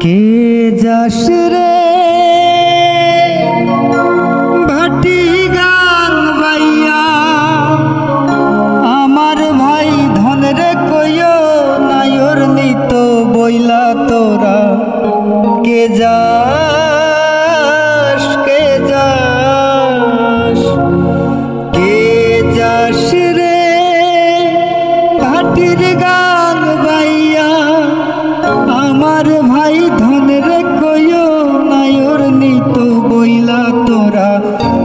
কে যাস রে ভাটি গান বাইয়া আমার ভাই ধন রে কইও নায়র নিত বইলা তোরা কে যাস কে যাস কে যাস রে ভাটির গান বাইয়া আমার ভাই ধন রে কইও নায়র নিত বইলা তোরা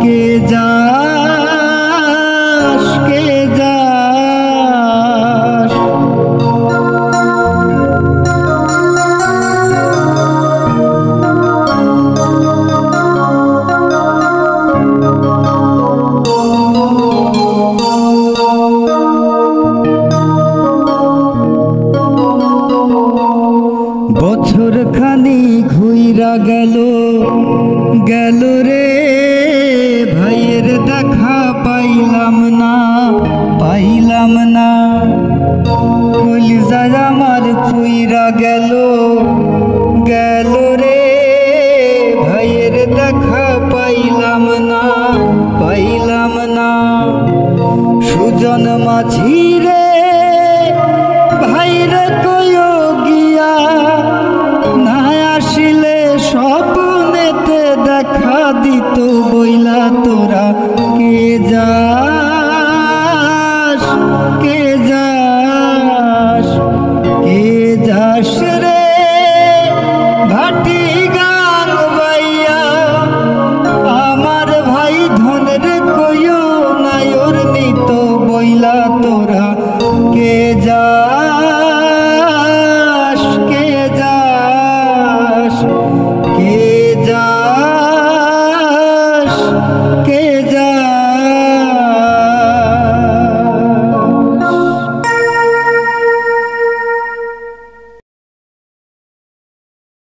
কে যাস কে যাস বছর খানি ঘুইরা গেল গেল রে ভাইয়ের দেখা পাইলাম না কলিজা আমার পুইরা গেল